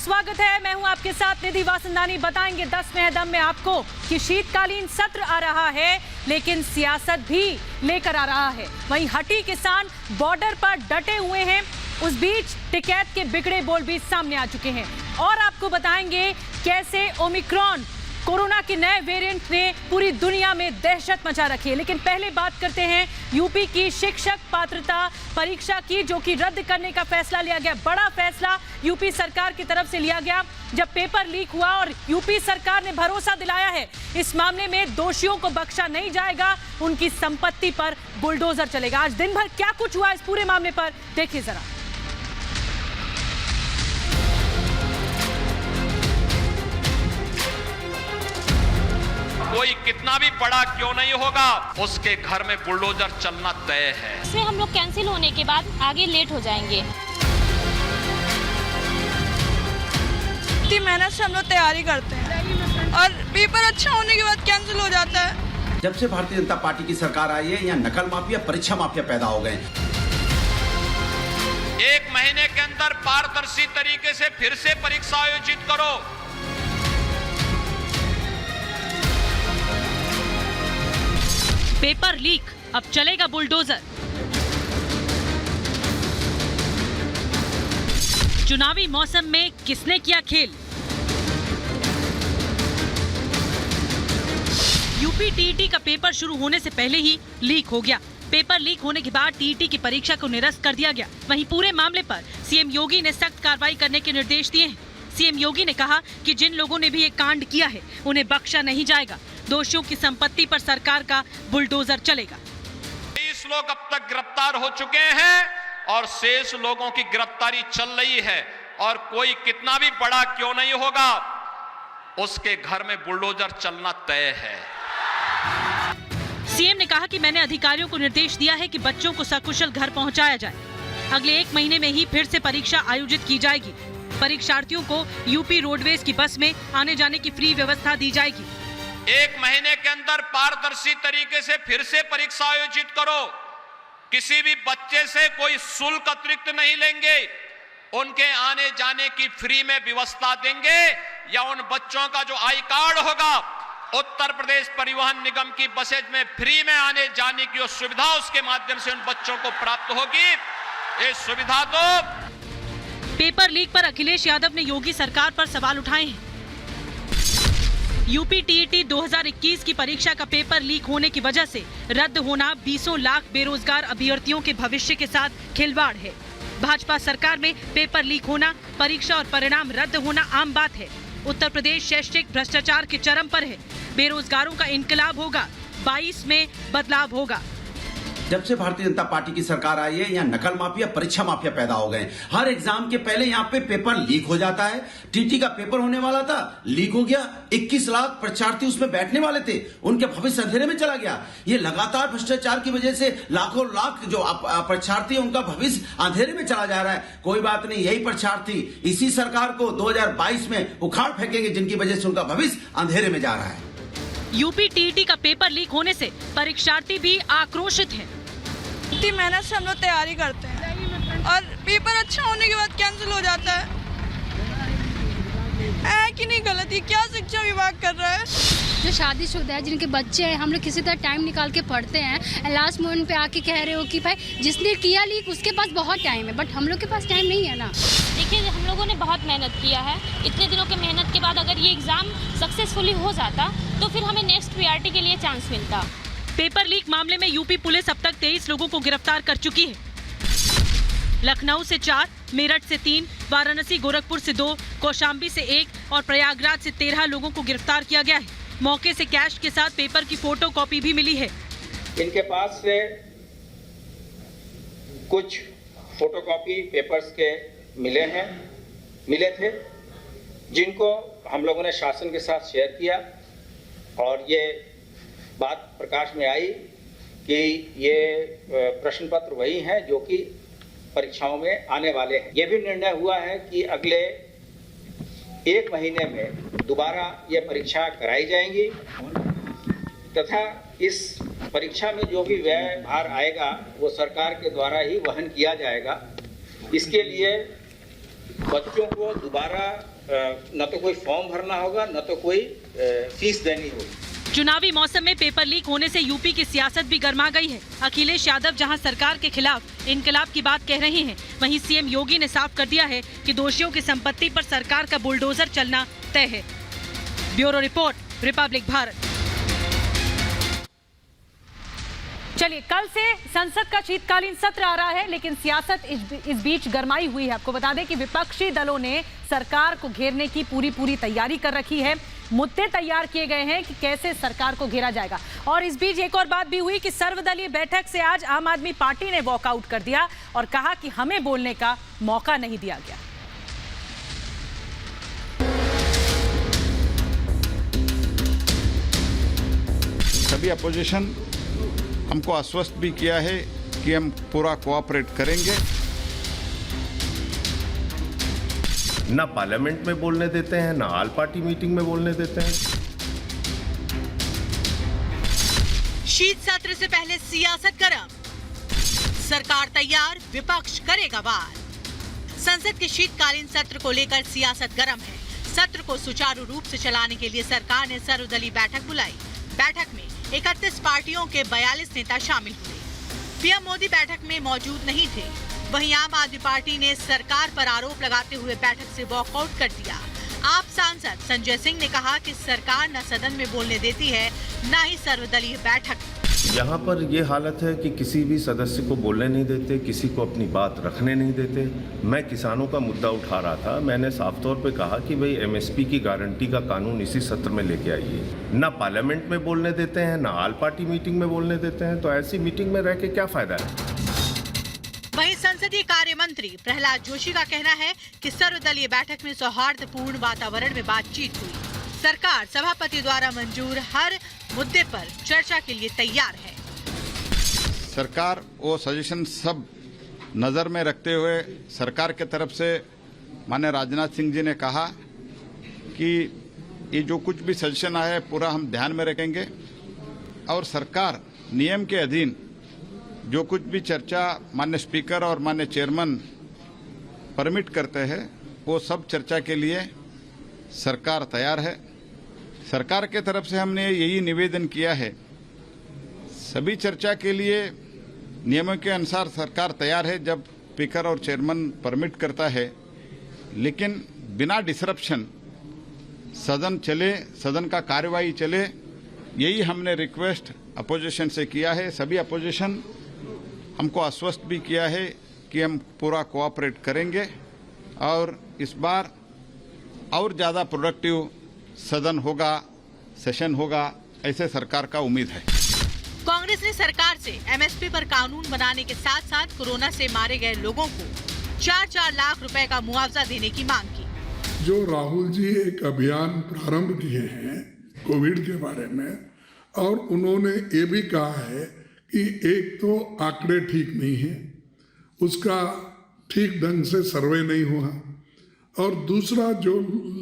स्वागत है। मैं हूं आपके साथ निधि वासंदानी। बताएंगे 10 में दम में आपको कि शीतकालीन सत्र आ रहा है, लेकिन सियासत भी लेकर आ रहा है। वहीं हटी किसान बॉर्डर पर डटे हुए हैं। उस बीच टिकैत के बिगड़े बोल भी सामने आ चुके हैं। और आपको बताएंगे कैसे ओमिक्रॉन कोरोना के नए वेरिएंट ने पूरी दुनिया में दहशत मचा रखी है। लेकिन पहले बात करते हैं यूपी की शिक्षक पात्रता परीक्षा की, जो कि रद्द करने का फैसला लिया गया। बड़ा फैसला यूपी सरकार की तरफ से लिया गया जब पेपर लीक हुआ और यूपी सरकार ने भरोसा दिलाया है इस मामले में दोषियों को बख्शा नहीं जाएगा, उनकी संपत्ति पर बुलडोजर चलेगा। आज दिन भर क्या कुछ हुआ इस पूरे मामले पर देखिए जरा। कोई कितना भी बड़ा क्यों नहीं होगा, उसके घर में बुलडोजर चलना तय है। इसमें हम लोग कैंसिल होने के बाद आगे लेट हो जाएंगे। इतनी मेहनत से हम लोग तैयारी करते हैं और पेपर अच्छा होने के बाद कैंसिल हो जाता है। जब से भारतीय जनता पार्टी की सरकार आई है, यहाँ नकल माफिया, परीक्षा माफिया पैदा हो गए। 1 महीने के अंदर पारदर्शी तरीके से फिर से परीक्षा आयोजित करो। पेपर लीक, अब चलेगा बुलडोजर। चुनावी मौसम में किसने किया खेल? यूपी टीईटी का पेपर शुरू होने से पहले ही लीक हो गया। पेपर लीक होने के बाद टीईटी की परीक्षा को निरस्त कर दिया गया। वहीं पूरे मामले पर सीएम योगी ने सख्त कार्रवाई करने के निर्देश दिए हैं। सीएम योगी ने कहा कि जिन लोगों ने भी ये कांड किया है उन्हें बख्शा नहीं जाएगा। दोषियों की संपत्ति पर सरकार का बुलडोजर चलेगा। 20 लोग अब तक गिरफ्तार हो चुके हैं और शेष लोगों की गिरफ्तारी चल रही है। और कोई कितना भी बड़ा क्यों नहीं होगा, उसके घर में बुलडोजर चलना तय है। सीएम ने कहा कि मैंने अधिकारियों को निर्देश दिया है कि बच्चों को सकुशल घर पहुंचाया जाए। अगले 1 महीने में ही फिर से परीक्षा आयोजित की जाएगी। परीक्षार्थियों को यूपी रोडवेज की बस में आने जाने की फ्री व्यवस्था दी जाएगी। 1 महीने के अंदर पारदर्शी तरीके से फिर से परीक्षा आयोजित करो। किसी भी बच्चे से कोई शुल्क अतिरिक्त नहीं लेंगे। उनके आने जाने की फ्री में व्यवस्था देंगे, या उन बच्चों का जो आई कार्ड होगा उत्तर प्रदेश परिवहन निगम की बसेज में फ्री में आने जाने की सुविधा उसके माध्यम से उन बच्चों को प्राप्त होगी। ये सुविधा दो। पेपर लीक पर अखिलेश यादव ने योगी सरकार पर सवाल उठाए हैं। यूपी टीईटी 2021 की परीक्षा का पेपर लीक होने की वजह से रद्द होना 20 लाख बेरोजगार अभ्यर्थियों के भविष्य के साथ खिलवाड़ है। भाजपा सरकार में पेपर लीक होना, परीक्षा और परिणाम रद्द होना आम बात है। उत्तर प्रदेश शैक्षिक भ्रष्टाचार के चरम पर है। बेरोजगारों का इनकलाब होगा, 22 में बदलाव होगा। जब से भारतीय जनता पार्टी की सरकार आई है, यहाँ नकल माफिया, परीक्षा माफिया पैदा हो गए। हर एग्जाम के पहले यहाँ पे पेपर लीक हो जाता है। टीटी का पेपर होने वाला था, लीक हो गया। 21 लाख परीक्षार्थी उसमें बैठने वाले थे, उनके भविष्य अंधेरे में चला गया। ये लगातार भ्रष्टाचार की वजह से लाखों लाख जो परीक्षार्थी उनका भविष्य अंधेरे में चला जा रहा है। कोई बात नहीं, यही परीक्षार्थी इसी सरकार को 2022 में उखाड़ फेंकेंगे, जिनकी वजह से उनका भविष्य अंधेरे में जा रहा है। यूपी टीईटी का पेपर लीक होने से परीक्षार्थी भी आक्रोशित हैं। इतनी मेहनत से हम लोग तैयारी करते हैं और पेपर अच्छा होने के बाद कैंसिल हो जाता है कि नहीं? गलत ही क्या शिक्षा विभाग कर रहा है? जो शादीशुदा है, जिनके बच्चे हैं, हम लोग किसी तरह टाइम निकाल के पढ़ते हैं। लास्ट मोमेंट पे आके कह रहे हो कि भाई जिसने किया लीक उसके पास बहुत टाइम है, बट हम लोग के पास टाइम नहीं है ना। देखिए, हम लोगों ने बहुत मेहनत किया है। इतने दिनों के मेहनत के बाद अगर ये एग्जाम सक्सेसफुली हो जाता तो फिर हमें नेक्स्ट पीआरटी के लिए चांस मिलता। पेपर लीक मामले में यूपी पुलिस अब तक 23 लोगों को गिरफ्तार कर चुकी है। लखनऊ से 4, मेरठ से 3, वाराणसी गोरखपुर से 2, कौशाम्बी से 1 और प्रयागराज से 13 लोगों को गिरफ्तार किया गया है। मौके से कैश के साथ पेपर की फोटोकॉपी भी मिली है। इनके पास से कुछ फोटोकॉपी पेपर्स के मिले थे, जिनको हम लोगों ने शासन के साथ शेयर किया और ये बात प्रकाश में आई कि ये प्रश्न पत्र वही हैं जो कि परीक्षाओं में आने वाले हैं। ये भी निर्णय हुआ है कि अगले 1 महीने में दोबारा ये परीक्षा कराई जाएंगी तथा इस परीक्षा में जो भी व्यय भार आएगा वो सरकार के द्वारा ही वहन किया जाएगा। इसके लिए बच्चों को दोबारा न तो कोई फॉर्म भरना होगा, न तो कोई फीस देनी होगी। चुनावी मौसम में पेपर लीक होने से यूपी की सियासत भी गर्मा गई है। अखिलेश यादव जहां सरकार के खिलाफ इनकलाब की बात कह रहे हैं, वहीं सीएम योगी ने साफ कर दिया है कि दोषियों की संपत्ति पर सरकार का बुलडोजर चलना तय है। Bureau report, Republic Bharat. चलिए, कल से संसद का शीतकालीन सत्र आ रहा है, लेकिन सियासत इस बीच गरमाई हुई है। आपको बता दें कि विपक्षी दलों ने सरकार को घेरने की पूरी तैयारी कर रखी है। मुद्दे तैयार किए गए हैं कि कैसे सरकार को घेरा जाएगा। और इस बीच एक और बात भी हुई कि सर्वदलीय बैठक से आज आम आदमी पार्टी ने वॉकआउट कर दिया और कहा कि हमें बोलने का मौका नहीं दिया गया। सभी अपोजिशन हमको आश्वस्त भी किया है कि हम पूरा कोऑपरेट करेंगे। ना पार्लियामेंट में बोलने देते हैं, ना ऑल पार्टी मीटिंग में बोलने देते हैं। शीत सत्र से पहले सियासत गरम, सरकार तैयार, विपक्ष करेगा वार। संसद के शीतकालीन सत्र को लेकर सियासत गरम है। सत्र को सुचारू रूप से चलाने के लिए सरकार ने सर्वदलीय बैठक बुलाई। बैठक में 31 पार्टियों के 42 नेता शामिल हुए। पीएम मोदी बैठक में मौजूद नहीं थे। वहीं आम आदमी पार्टी ने सरकार पर आरोप लगाते हुए बैठक से वॉकआउट कर दिया। आप सांसद संजय सिंह ने कहा कि सरकार न सदन में बोलने देती है, न ही सर्वदलीय बैठक। यहाँ पर ये हालत है कि किसी भी सदस्य को बोलने नहीं देते, किसी को अपनी बात रखने नहीं देते। मैं किसानों का मुद्दा उठा रहा था, मैंने साफ तौर पे कहा कि भाई एमएसपी की गारंटी का कानून इसी सत्र में लेके आइए। ना पार्लियामेंट में बोलने देते हैं, ना ऑल पार्टी मीटिंग में बोलने देते हैं, तो ऐसी मीटिंग में रह के क्या फायदा है। वहीं संसदीय कार्य मंत्री प्रहलाद जोशी का कहना है कि सर्वदलीय बैठक में सौहार्दपूर्ण वातावरण में बातचीत हुई। सरकार सभापति द्वारा मंजूर हर मुद्दे पर चर्चा के लिए तैयार है। सरकार वो सजेशन सब नज़र में रखते हुए सरकार के तरफ से माननीय राजनाथ सिंह जी ने कहा कि ये जो कुछ भी सजेशन आया है पूरा हम ध्यान में रखेंगे और सरकार नियम के अधीन जो कुछ भी चर्चा माननीय स्पीकर और माननीय चेयरमैन परमिट करते हैं वो सब चर्चा के लिए सरकार तैयार है। सरकार के तरफ से हमने यही निवेदन किया है, सभी चर्चा के लिए नियमों के अनुसार सरकार तैयार है जब स्पीकर और चेयरमैन परमिट करता है, लेकिन बिना डिसरप्शन सदन चले, सदन का कार्यवाही चले, यही हमने रिक्वेस्ट अपोजिशन से किया है। सभी अपोजिशन हमको आश्वस्त भी किया है कि हम पूरा कोऑपरेट करेंगे और इस बार और ज़्यादा प्रोडक्टिव सदन होगा, सेशन होगा, ऐसे सरकार का उम्मीद है। कांग्रेस ने सरकार से एमएसपी पर कानून बनाने के साथ साथ कोरोना से मारे गए लोगों को 4-4 लाख रुपए का मुआवजा देने की मांग की। जो राहुल जी एक अभियान प्रारंभ किए हैं कोविड के बारे में, और उन्होंने ये भी कहा है कि एक तो आंकड़े ठीक नहीं है, उसका ठीक ढंग से सर्वे नहीं हुआ, और दूसरा जो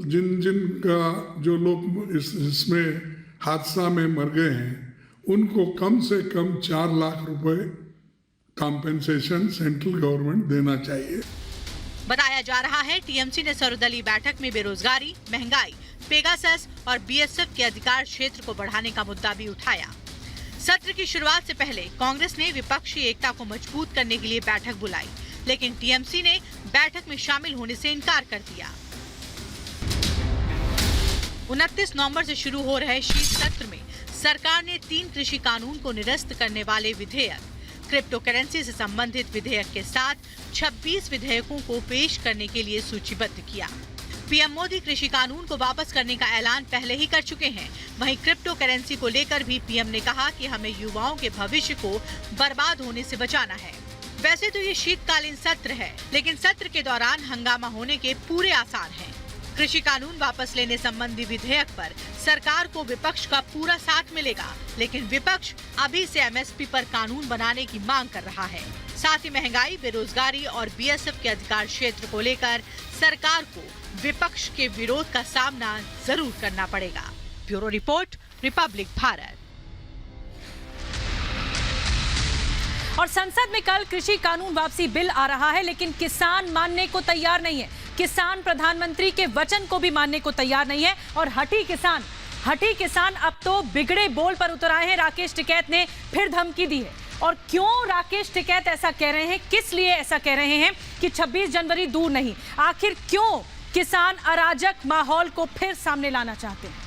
जिन का जो लोग इसमें हादसा में मर गए हैं उनको कम से कम 4 लाख रुपए कॉम्पेंसेशन सेंट्रल गवर्नमेंट देना चाहिए। बताया जा रहा है टीएमसी ने सर्वदलीय बैठक में बेरोजगारी, महंगाई, पेगासस और बीएसएफ के अधिकार क्षेत्र को बढ़ाने का मुद्दा भी उठाया। सत्र की शुरुआत से पहले कांग्रेस ने विपक्षी एकता को मजबूत करने के लिए बैठक बुलाई, लेकिन टीएमसी ने बैठक में शामिल होने से इनकार कर दिया। 29 नवंबर से शुरू हो रहे शीत सत्र में सरकार ने 3 कृषि कानून को निरस्त करने वाले विधेयक, क्रिप्टो करेंसी से संबंधित विधेयक के साथ 26 विधेयकों को पेश करने के लिए सूचीबद्ध किया। पीएम मोदी कृषि कानून को वापस करने का ऐलान पहले ही कर चुके हैं। वहीं क्रिप्टो करेंसी को लेकर भी पीएम ने कहा कि हमें युवाओं के भविष्य को बर्बाद होने से बचाना है। वैसे तो ये शीतकालीन सत्र है, लेकिन सत्र के दौरान हंगामा होने के पूरे आसार हैं। कृषि कानून वापस लेने संबंधी विधेयक पर सरकार को विपक्ष का पूरा साथ मिलेगा, लेकिन विपक्ष अभी से एमएसपी पर कानून बनाने की मांग कर रहा है। साथ ही महंगाई, बेरोजगारी और बीएसएफ के अधिकार क्षेत्र को लेकर सरकार को विपक्ष के विरोध का सामना जरूर करना पड़ेगा। Bureau report, Republic Bharat. और संसद में कल कृषि कानून वापसी बिल आ रहा है, लेकिन किसान मानने को तैयार नहीं है। किसान प्रधानमंत्री के वचन को भी मानने को तैयार नहीं है और हठी किसान अब तो बिगड़े बोल पर उतर आए हैं। राकेश टिकैत ने फिर धमकी दी है। और क्यों राकेश टिकैत ऐसा कह रहे हैं, किस लिए ऐसा कह रहे हैं कि 26 जनवरी दूर नहीं, आखिर क्यों किसान अराजक माहौल को फिर सामने लाना चाहते हैं?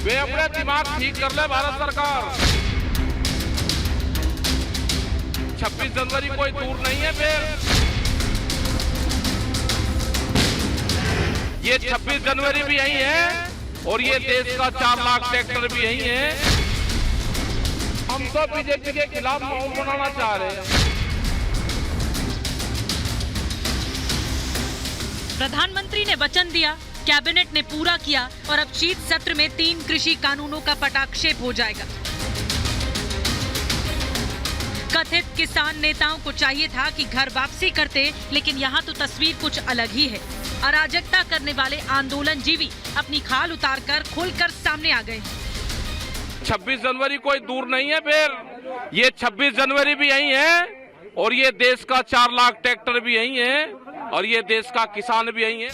वे अपना दिमाग ठीक कर ले भारत सरकार। 26 जनवरी कोई दूर नहीं है। फिर ये 26 जनवरी भी यही है और ये देश का 4 लाख ट्रैक्टर भी यही है। हम तो बीजेपी के खिलाफ माहौल बनाना चाह रहे हैं। प्रधानमंत्री ने वचन दिया, कैबिनेट ने पूरा किया और अब शीत सत्र में 3 कृषि कानूनों का पटाक्षेप हो जाएगा। कथित किसान नेताओं को चाहिए था कि घर वापसी करते, लेकिन यहाँ तो तस्वीर कुछ अलग ही है। अराजकता करने वाले आंदोलनजीवी अपनी खाल उतारकर खुलकर सामने आ गए। 26 जनवरी कोई दूर नहीं है। फिर ये 26 जनवरी भी यही है और ये देश का 4 लाख ट्रैक्टर भी यही है और ये देश का किसान भी यही है।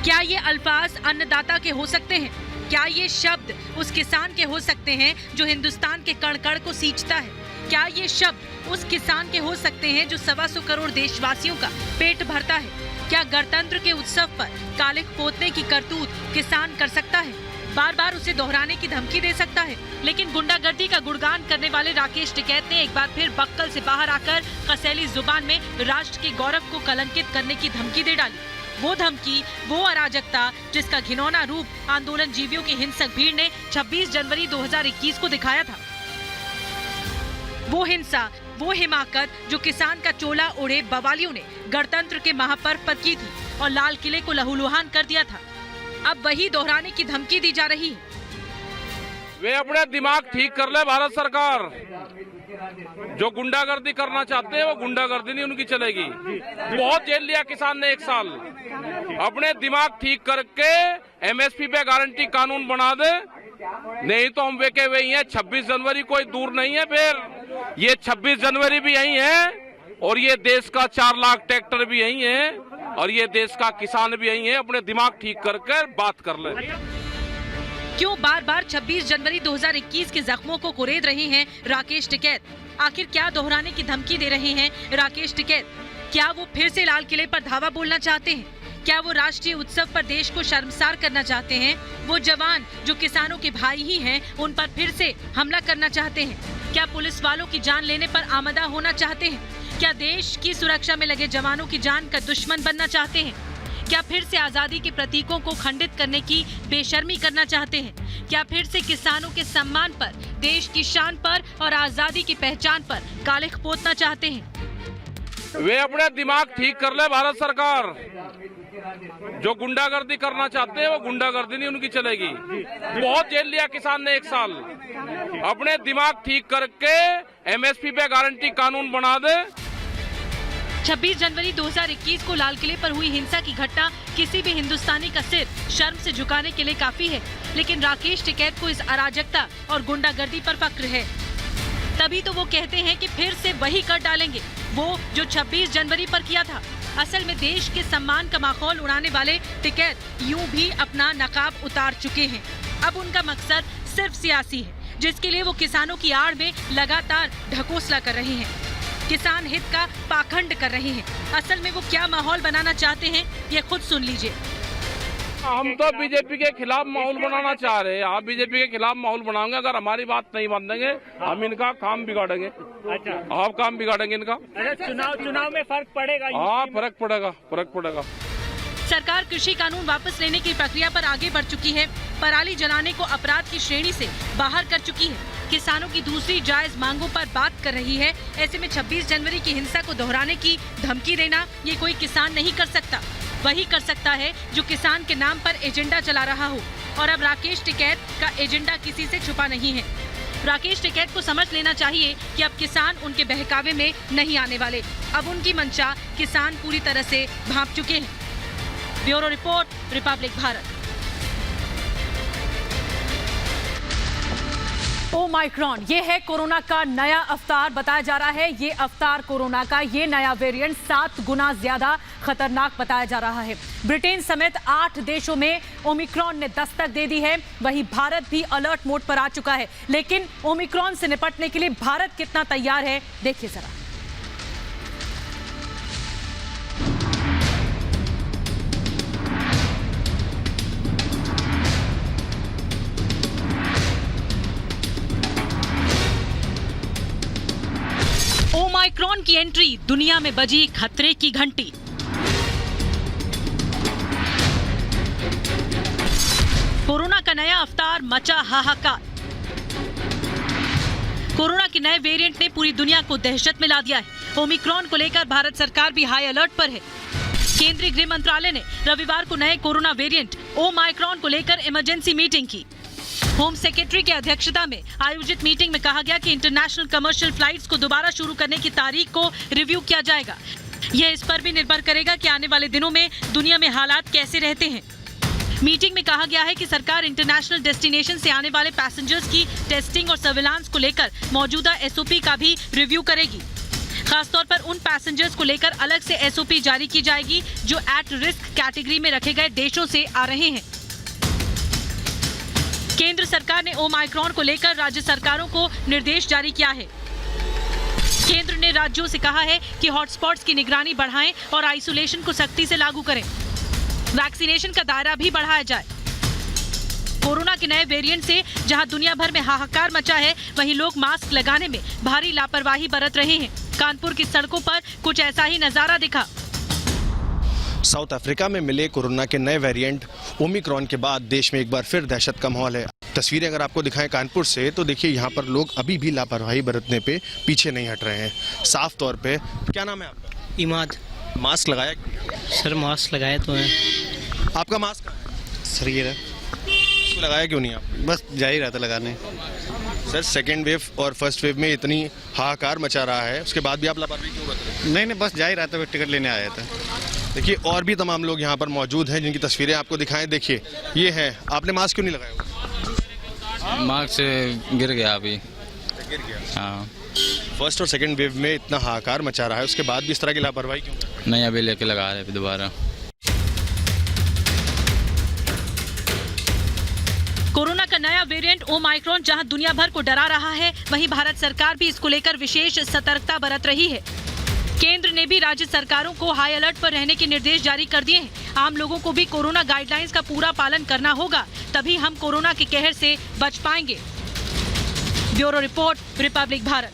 क्या ये अल्फाज अन्नदाता के हो सकते हैं? क्या ये शब्द उस किसान के हो सकते हैं जो हिंदुस्तान के कण कण को सींचता है? क्या ये शब्द उस किसान के हो सकते हैं जो 125 करोड़ देशवासियों का पेट भरता है? क्या गणतंत्र के उत्सव पर कालिख पोतने की करतूत किसान कर सकता है? बार बार उसे दोहराने की धमकी दे सकता है। लेकिन गुंडागर्दी का गुणगान करने वाले राकेश टिकैत ने एक बार फिर बक्कल से बाहर आकर कसैली जुबान में राष्ट्र के गौरव को कलंकित करने की धमकी दे डाली। वो धमकी, वो अराजकता जिसका घिनौना रूप आंदोलन जीवियों की हिंसक भीड़ ने 26 जनवरी 2021 को दिखाया था। वो हिंसा, वो हिमाकत जो किसान का चोला ओढ़े बवालियों ने गणतंत्र के महापर्व पर की थी और लाल किले को लहूलुहान कर दिया था, अब वही दोहराने की धमकी दी जा रही है। वे अपने दिमाग ठीक कर ले भारत सरकार। जो गुंडागर्दी करना चाहते हैं वो गुंडागर्दी नहीं उनकी चलेगी। बहुत जेल लिया किसान ने 1 साल। अपने दिमाग ठीक करके एमएसपी पे गारंटी कानून बना दे, नहीं तो हम वेके वही हैं। 26 जनवरी कोई दूर नहीं है। फिर ये 26 जनवरी भी यही है और ये देश का 4 लाख ट्रैक्टर भी यही है और ये देश का किसान भी यही है। अपने दिमाग ठीक करके बात कर ले। क्यों बार बार 26 जनवरी 2021 के जख्मों को कुरेद रहे हैं राकेश टिकैत? आखिर क्या दोहराने की धमकी दे रहे हैं राकेश टिकैत? क्या वो फिर से लाल किले पर धावा बोलना चाहते हैं? क्या वो राष्ट्रीय उत्सव पर देश को शर्मसार करना चाहते हैं? वो जवान जो किसानों के भाई ही हैं, उन पर फिर से हमला करना चाहते हैं? क्या पुलिस वालों की जान लेने पर आमदा होना चाहते हैं? क्या देश की सुरक्षा में लगे जवानों की जान का दुश्मन बनना चाहते हैं? क्या फिर से आजादी के प्रतीकों को खंडित करने की बेशर्मी करना चाहते हैं? क्या फिर से किसानों के सम्मान पर, देश की शान पर और आजादी की पहचान पर कालिख पोतना चाहते हैं? वे अपने दिमाग ठीक कर ले भारत सरकार। जो गुंडागर्दी करना चाहते हैं वो गुंडागर्दी नहीं उनकी चलेगी। बहुत जेल लिया किसान ने 1 साल। अपने दिमाग ठीक करके एमएसपी पे गारंटी कानून बना दे। 26 जनवरी 2021 को लाल किले पर हुई हिंसा की घटना किसी भी हिंदुस्तानी का सिर शर्म से झुकाने के लिए काफी है, लेकिन राकेश टिकैत को इस अराजकता और गुंडागर्दी पर फक्र है। तभी तो वो कहते हैं कि फिर से वही कर डालेंगे वो जो 26 जनवरी पर किया था। असल में देश के सम्मान का माहौल उड़ाने वाले टिकैत यूं भी अपना नकाब उतार चुके हैं। अब उनका मकसद सिर्फ सियासी है, जिसके लिए वो किसानों की आड़ में लगातार ढकोसला कर रहे हैं, किसान हित का पाखंड कर रहे हैं। असल में वो क्या माहौल बनाना चाहते हैं, ये खुद सुन लीजिए। हम तो बीजेपी के खिलाफ माहौल बनाना चाह रहे हैं। आप बीजेपी के खिलाफ माहौल बनाओगे, अगर हमारी बात नहीं मानेंगे हम इनका काम बिगाड़ेंगे। अच्छा, आप काम बिगाड़ेंगे इनका। चुनाव में फर्क पड़ेगा? हाँ, फर्क पड़ेगा। सरकार कृषि कानून वापस लेने की प्रक्रिया पर आगे बढ़ चुकी है। पराली जलाने को अपराध की श्रेणी से बाहर कर चुकी है। किसानों की दूसरी जायज मांगों पर बात कर रही है। ऐसे में 26 जनवरी की हिंसा को दोहराने की धमकी देना ये कोई किसान नहीं कर सकता। वही कर सकता है जो किसान के नाम पर एजेंडा चला रहा हो। और अब राकेश टिकैत का एजेंडा किसी से छुपा नहीं है। राकेश टिकैत को समझ लेना चाहिए कि अब किसान उनके बहकावे में नहीं आने वाले। अब उनकी मंशा किसान पूरी तरह से भांप चुके हैं। Bureau report, Republic Bharat. Omicron, ये है कोरोना का नया अवतार। बताया जा रहा है ये अवतार कोरोना का, ये नया वेरिएंट 7 गुना ज्यादा खतरनाक बताया जा रहा है। ब्रिटेन समेत 8 देशों में ओमिक्रॉन ने दस्तक दे दी है। वहीं भारत भी अलर्ट मोड पर आ चुका है। लेकिन ओमिक्रॉन से निपटने के लिए भारत कितना तैयार है, देखिए जरा। ओमाइक्रॉन की एंट्री, दुनिया में बजी खतरे की घंटी। कोरोना का नया अवतार, मचा हाहाकार। कोरोना के नए वेरिएंट ने पूरी दुनिया को दहशत में ला दिया है। ओमिक्रॉन को लेकर भारत सरकार भी हाई अलर्ट पर है। केंद्रीय गृह मंत्रालय ने रविवार को नए कोरोना वेरिएंट ओमाइक्रॉन को लेकर इमरजेंसी मीटिंग की। होम सेक्रेटरी की अध्यक्षता में आयोजित मीटिंग में कहा गया कि इंटरनेशनल कमर्शियल फ्लाइट्स को दोबारा शुरू करने की तारीख को रिव्यू किया जाएगा। यह इस पर भी निर्भर करेगा कि आने वाले दिनों में दुनिया में हालात कैसे रहते हैं। मीटिंग में कहा गया है कि सरकार इंटरनेशनल डेस्टिनेशन से आने वाले पैसेंजर्स की टेस्टिंग और सर्विलांस को लेकर मौजूदा एसओपी का भी रिव्यू करेगी। खासतौर पर उन पैसेंजर्स को लेकर अलग से एसओपी जारी की जाएगी जो एट रिस्क कैटेगरी में रखे गए देशों से आ रहे हैं। केंद्र सरकार ने ओमाइक्रॉन को लेकर राज्य सरकारों को निर्देश जारी किया है। केंद्र ने राज्यों से कहा है कि हॉटस्पॉट्स की निगरानी बढ़ाएं और आइसोलेशन को सख्ती से लागू करें। वैक्सीनेशन का दायरा भी बढ़ाया जाए। कोरोना के नए वेरिएंट से जहां दुनिया भर में हाहाकार मचा है, वहीं लोग मास्क लगाने में भारी लापरवाही बरत रहे हैं। कानपुर की सड़कों पर कुछ ऐसा ही नजारा दिखा। साउथ अफ्रीका में मिले कोरोना के नए वेरिएंट ओमिक्रॉन के बाद देश में एक बार फिर दहशत का माहौल है। तस्वीरें अगर आपको दिखाएं कानपुर से, तो देखिए यहाँ पर लोग अभी भी लापरवाही बरतने पे पीछे नहीं हट रहे हैं। साफ तौर पे, क्या नाम है आपका? इमाद। मास्क लगाया? सर मास्क लगाए तो है। आपका मास्क कहाँ है? सर ये रहा। इसको लगाया क्यों नहीं आप? बस जा ही रहा था लगाने। सर सेकेंड वेव और फर्स्ट वेव में इतनी हाहाकार मचा रहा है, उसके बाद भी आप लापरवाही क्यों बरत रहे हैं? नहीं बस जा ही रहा था, टिकट लेने आया था। देखिए और भी तमाम लोग यहाँ पर मौजूद हैं जिनकी तस्वीरें आपको दिखाएं। देखिए ये है, आपने मास्क क्यों नहीं लगाया? मास्क से गिर गया अभी। गिर गया? हाँ। फर्स्ट और सेकंड वेव में इतना हाहाकार मचा रहा है, उसके बाद भी इस तरह की लापरवाही क्यों? नहीं अभी लेके लगा रहे दोबारा। कोरोना का नया वेरिएंट ओमाइक्रॉन जहां दुनिया भर को डरा रहा है, वहीं भारत सरकार भी इसको लेकर विशेष सतर्कता बरत रही है। केंद्र ने भी राज्य सरकारों को हाई अलर्ट पर रहने के निर्देश जारी कर दिए हैं। आम लोगों को भी कोरोना गाइडलाइंस का पूरा पालन करना होगा, तभी हम कोरोना के कहर से बच पाएंगे। Bureau report, Republic Bharat.